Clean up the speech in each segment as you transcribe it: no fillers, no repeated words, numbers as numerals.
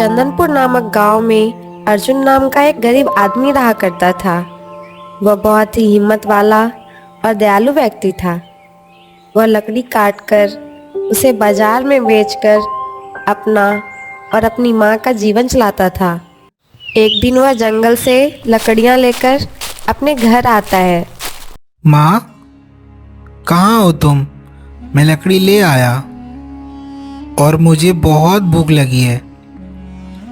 चंदनपुर नामक गांव में अर्जुन नाम का एक गरीब आदमी रहा करता था। वह बहुत ही हिम्मत वाला और दयालु व्यक्ति था। वह लकड़ी काटकर उसे बाजार में बेचकर अपना और अपनी माँ का जीवन चलाता था। एक दिन वह जंगल से लकड़ियाँ लेकर अपने घर आता है। माँ, कहाँ हो तुम? मैं लकड़ी ले आया और मुझे बहुत भूख लगी है।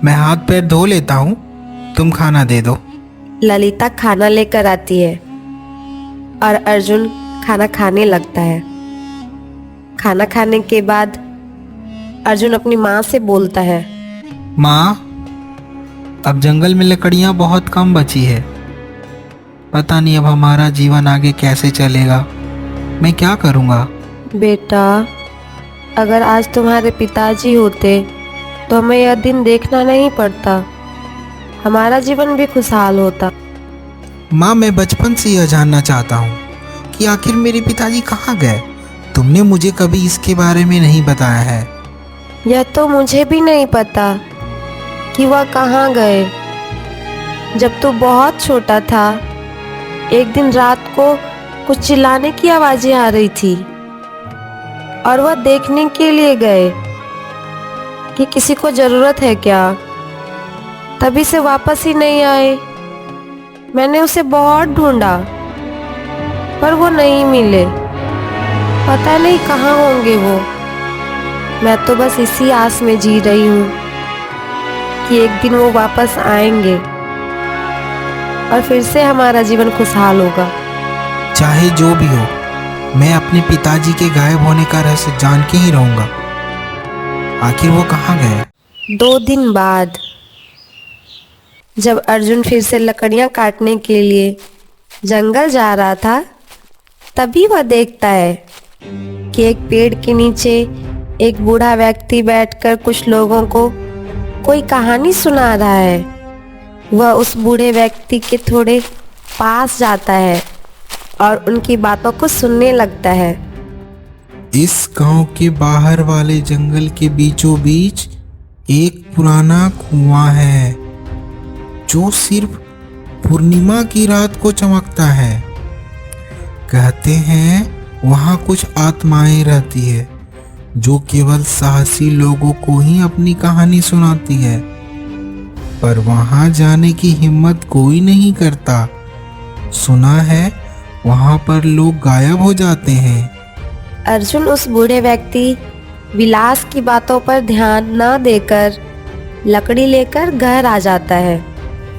मैं हाथ पैर धो लेता हूँ, तुम खाना दे दो। ललिता खाना लेकर आती है और अर्जुन खाना खाने लगता है। खाना खाने के बाद अर्जुन अपनी माँ से बोलता है, माँ, अब जंगल में लकड़ियाँ बहुत कम बची है। पता नहीं अब हमारा जीवन आगे कैसे चलेगा। मैं क्या करूँगा? बेटा, अगर आज तुम्हारे पिताजी होते तो हमें यह दिन देखना नहीं पड़ता। हमारा जीवन भी खुशहाल होता। माँ, मैं बचपन से यह जानना चाहता हूँ कि आखिर मेरे पिताजी कहाँ गए। तुमने मुझे कभी इसके बारे में नहीं बताया है। यह तो मुझे भी नहीं पता कि वह कहाँ गए। जब तू बहुत छोटा था, एक दिन रात को कुछ चिल्लाने की आवाजें आ रही थी और वह देखने के लिए गए कि किसी को जरूरत है क्या। तभी से वापस ही नहीं आए। मैंने उसे बहुत ढूंढा पर वो नहीं मिले। पता नहीं कहाँ होंगे वो। मैं तो बस इसी आस में जी रही हूँ कि एक दिन वो वापस आएंगे और फिर से हमारा जीवन खुशहाल होगा। चाहे जो भी हो, मैं अपने पिताजी के गायब होने का रहस्य जान के ही रहूँगा। आखिर वो कहाँ गए? 2 दिन बाद जब अर्जुन फिर से लकड़ियाँ काटने के लिए जंगल जा रहा था, तभी वह देखता है कि एक पेड़ के नीचे एक बूढ़ा व्यक्ति बैठकर कुछ लोगों को कोई कहानी सुना रहा है। वह उस बूढ़े व्यक्ति के थोड़े पास जाता है और उनकी बातों को सुनने लगता है। इस गांव के बाहर वाले जंगल के बीचों बीच एक पुराना कुआं है जो सिर्फ पूर्णिमा की रात को चमकता है। कहते हैं वहां कुछ आत्माएं रहती है जो केवल साहसी लोगों को ही अपनी कहानी सुनाती है, पर वहां जाने की हिम्मत कोई नहीं करता। सुना है वहां पर लोग गायब हो जाते हैं। अर्जुन उस बूढ़े व्यक्ति विलास की बातों पर ध्यान न देकर लकड़ी लेकर घर आ जाता है।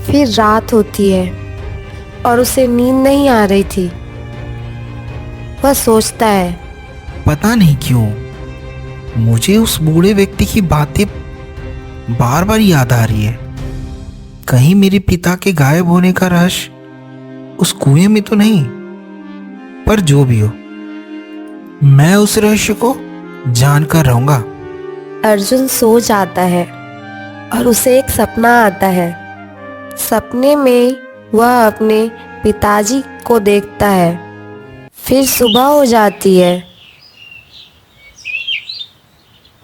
फिर रात होती है और उसे नींद नहीं आ रही थी। वह सोचता है, पता नहीं क्यों मुझे उस बूढ़े व्यक्ति की बातें बार बार याद आ रही है। कहीं मेरे पिता के गायब होने का रहस्य उस कुएं में तो नहीं। पर जो भी हो, मैं उस रहस्य को जानकर रहूंगा। अर्जुन सो जाता है और उसे एक सपना आता है। सपने में वह अपने पिताजी को देखता है। फिर सुबह हो जाती है।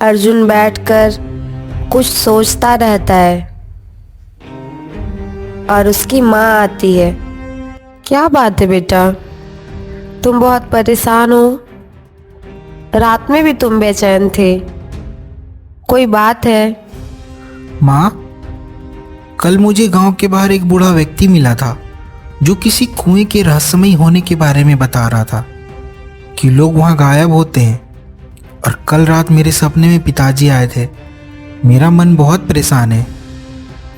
अर्जुन बैठकर कुछ सोचता रहता है और उसकी माँ आती है। क्या बात है बेटा, तुम बहुत परेशान हो? रात में भी तुम बेचैन थे, कोई बात है? माँ, कल मुझे गांव के बाहर एक बूढ़ा व्यक्ति मिला था जो किसी कुएं के रहस्यमय होने के बारे में बता रहा था कि लोग वहां गायब होते हैं। और कल रात मेरे सपने में पिताजी आए थे। मेरा मन बहुत परेशान है।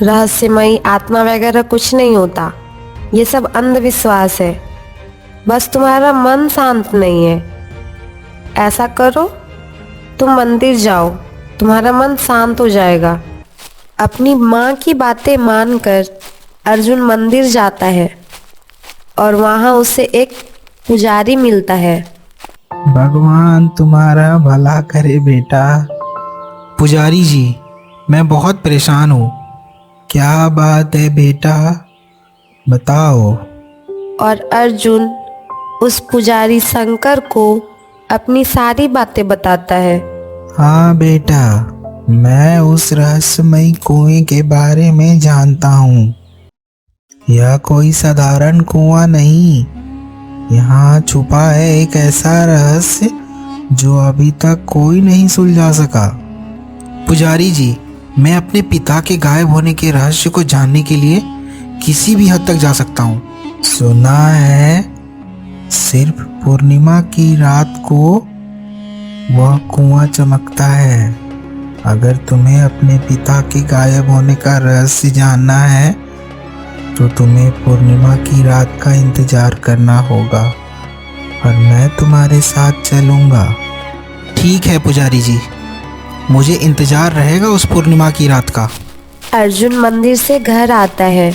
रहस्यमयी आत्मा वगैरह कुछ नहीं होता। ये सब अंधविश्वास है। बस तुम्हारा मन शांत नहीं है। ऐसा करो, तुम मंदिर जाओ, तुम्हारा मन शांत हो जाएगा। अपनी माँ की बातें मानकर अर्जुन मंदिर जाता है और वहाँ उसे एक पुजारी मिलता है। भगवान तुम्हारा भला करे बेटा। पुजारी जी, मैं बहुत परेशान हूँ। क्या बात है बेटा, बताओ। और अर्जुन उस पुजारी शंकर को अपनी सारी बातें बताता है। हाँ बेटा, मैं उस रहस्यमयी कुएं के बारे में जानता हूँ। यह कोई साधारण कुआं नहीं, यहाँ छुपा है एक ऐसा रहस्य जो अभी तक कोई नहीं सुलझा सका। पुजारी जी, मैं अपने पिता के गायब होने के रहस्य को जानने के लिए किसी भी हद तक जा सकता हूँ। सुना है सिर्फ पूर्णिमा की रात को वह कुआं चमकता है। अगर तुम्हें अपने पिता के गायब होने का रहस्य जानना है तो तुम्हें पूर्णिमा की रात का इंतजार करना होगा और मैं तुम्हारे साथ चलूंगा। ठीक है पुजारी जी, मुझे इंतजार रहेगा उस पूर्णिमा की रात का। अर्जुन मंदिर से घर आता है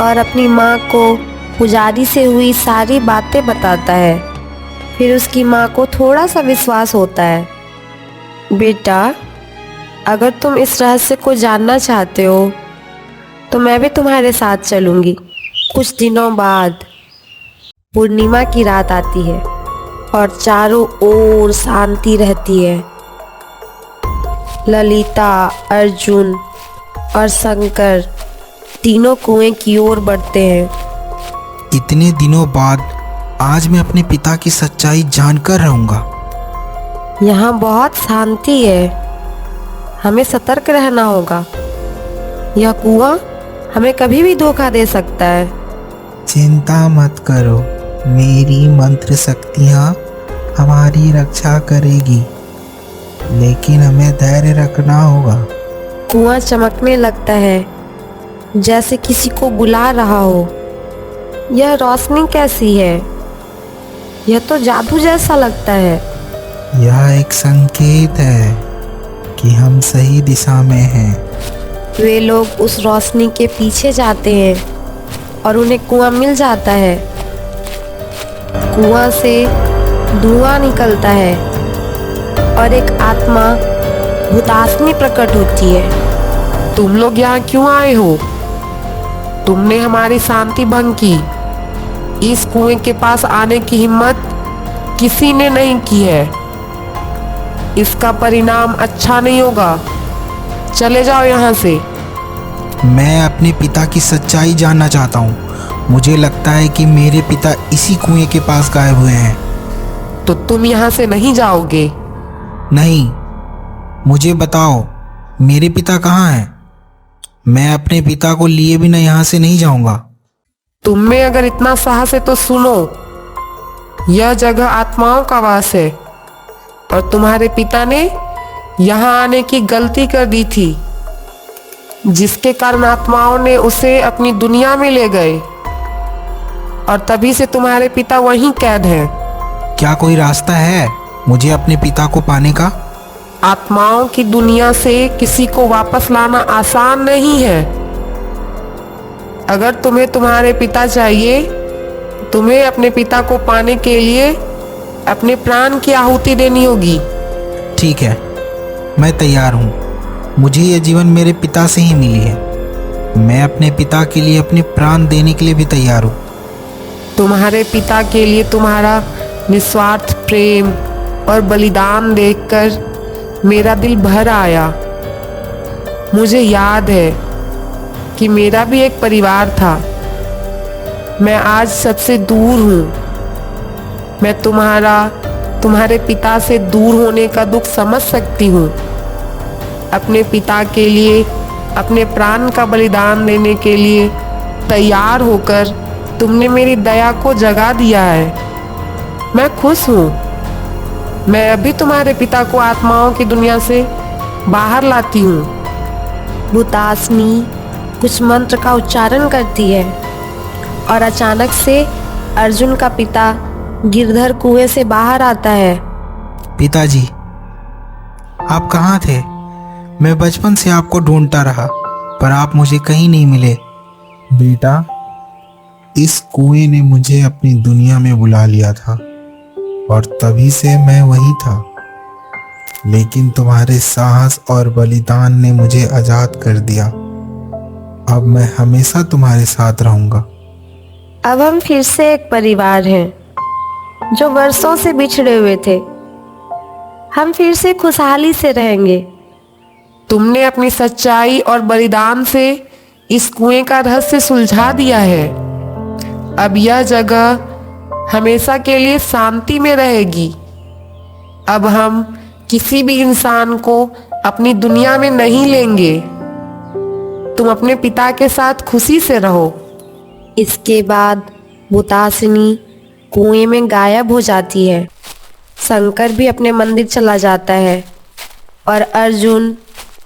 और अपनी माँ को पुजारी से हुई सारी बातें बताता है। फिर उसकी माँ को थोड़ा सा विश्वास होता है। बेटा, अगर तुम इस रहस्य को जानना चाहते हो तो मैं भी तुम्हारे साथ चलूँगी। कुछ दिनों बाद पूर्णिमा की रात आती है और चारों ओर शांति रहती है। ललिता, अर्जुन और शंकर तीनों कुएं की ओर बढ़ते हैं। इतने दिनों बाद आज मैं अपने पिता की सच्चाई जानकर रहूंगा। यहाँ बहुत शांति है, हमें सतर्क रहना होगा। यह कुआं हमें कभी भी धोखा दे सकता है। चिंता मत करो, मेरी मंत्र शक्तियाँ हमारी रक्षा करेगी, लेकिन हमें धैर्य रखना होगा। कुआं चमकने लगता है जैसे किसी को बुला रहा हो। यह रोशनी कैसी है? यह तो जादू जैसा लगता है। यह एक संकेत है कि हम सही दिशा में हैं। वे लोग उस रोशनी के पीछे जाते हैं और उन्हें कुआं मिल जाता है। कुआं से धुआं निकलता है और एक आत्मा भूतासनी प्रकट होती है। तुम लोग यहाँ क्यों आए हो? तुमने हमारी शांति भंग की। इस कुएं के पास आने की हिम्मत किसी ने नहीं की है। इसका परिणाम अच्छा नहीं होगा। चले जाओ यहाँ से। मैं अपने पिता की सच्चाई जानना चाहता हूँ। मुझे लगता है कि मेरे पिता इसी कुएं के पास गायब हुए हैं। तो तुम यहाँ से नहीं जाओगे? नहीं, मुझे बताओ मेरे पिता कहाँ हैं? मैं अपने पिता को लिए बिना यहाँ से नहीं जाऊंगा। तुम में अगर इतना साहस है तो सुनो, यह जगह आत्माओं का वास है और तुम्हारे पिता ने यहाँ आने की गलती कर दी थी, जिसके कारण आत्माओं ने उसे अपनी दुनिया में ले गए और तभी से तुम्हारे पिता वहीं कैद हैं। क्या कोई रास्ता है मुझे अपने पिता को पाने का? आत्माओं की दुनिया से किसी को वापस लाना आसान नहीं है। अगर तुम्हें तुम्हारे पिता चाहिए, तुम्हें अपने पिता को पाने के लिए अपने प्राण की आहुति देनी होगी। ठीक है, मैं तैयार हूँ। मुझे यह जीवन मेरे पिता से ही मिली है। मैं अपने पिता के लिए अपने प्राण देने के लिए भी तैयार हूँ। तुम्हारे पिता के लिए तुम्हारा निस्वार्थ प्रेम और बलिदान देखकर मेरा दिल भर आया। मुझे याद है कि मेरा भी एक परिवार था। मैं आज सबसे दूर हूँ। मैं तुम्हारे पिता से दूर होने का दुख समझ सकती हूँ। अपने पिता के लिए अपने प्राण का बलिदान देने के लिए तैयार होकर तुमने मेरी दया को जगा दिया है। मैं खुश हूँ। मैं अभी तुम्हारे पिता को आत्माओं की दुनिया से बाहर लाती हूँ। भूतासनी कुछ मंत्र का उच्चारण करती है और अचानक से अर्जुन का पिता गिरधर कुएं से बाहर आता है। पिताजी, आप कहाँ थे? मैं बचपन से आपको ढूंढता रहा, पर आप मुझे कहीं नहीं मिले। बेटा, इस कुएं ने मुझे अपनी दुनिया में बुला लिया था और तभी से मैं वही था। लेकिन तुम्हारे साहस और बलिदान ने मुझे आजाद कर दिया। अब मैं हमेशा तुम्हारे साथ रहूंगा। अब हम फिर से एक परिवार हैं जो वर्षों से बिछड़े हुए थे। हम फिर से खुशहाली से रहेंगे। तुमने अपनी सच्चाई और बलिदान से इस कुएं का रहस्य सुलझा दिया है। अब यह जगह हमेशा के लिए शांति में रहेगी। अब हम किसी भी इंसान को अपनी दुनिया में नहीं लेंगे। तुम अपने पिता के साथ खुशी से रहो। इसके बाद भूतासिनी कुएं में गायब हो जाती है। शंकर भी अपने मंदिर चला जाता है और अर्जुन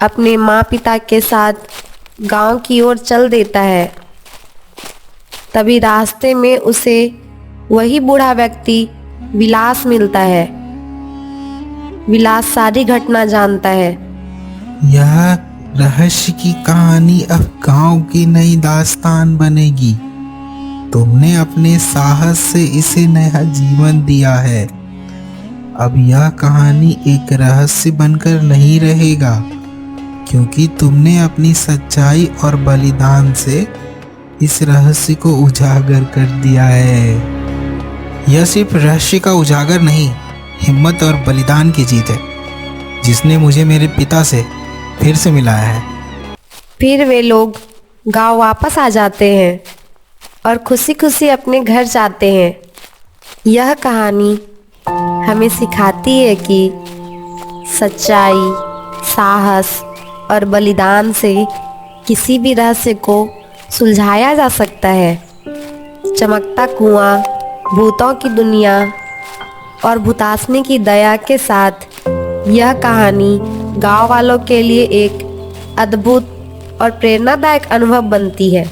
अपने माँ पिता के साथ गांव की ओर चल देता है। तभी रास्ते में उसे वही बूढ़ा व्यक्ति विलास मिलता है। विलास सारी घटना जानता है। यह रहस्य की कहानी अब गांव की नई दास्तान बनेगी। तुमने अपने साहस से इसे नया जीवन दिया है। अब यह कहानी एक रहस्य बनकर नहीं रहेगा, क्योंकि तुमने अपनी सच्चाई और बलिदान से इस रहस्य को उजागर कर दिया है। यह सिर्फ रहस्य का उजागर नहीं, हिम्मत और बलिदान की जीत है, जिसने मुझे मेरे पिता से फिर से मिलाया है। फिर वे लोग गांव वापस आ जाते हैं और खुशी खुशी अपने घर जाते हैं। यह कहानी हमें सिखाती है कि सच्चाई, साहस और बलिदान से किसी भी रहस्य को सुलझाया जा सकता है। चमकता कुआं, भूतों की दुनिया और भूतासनी की दया के साथ यह कहानी गांव वालों के लिए एक अद्भुत और प्रेरणादायक अनुभव बनती है।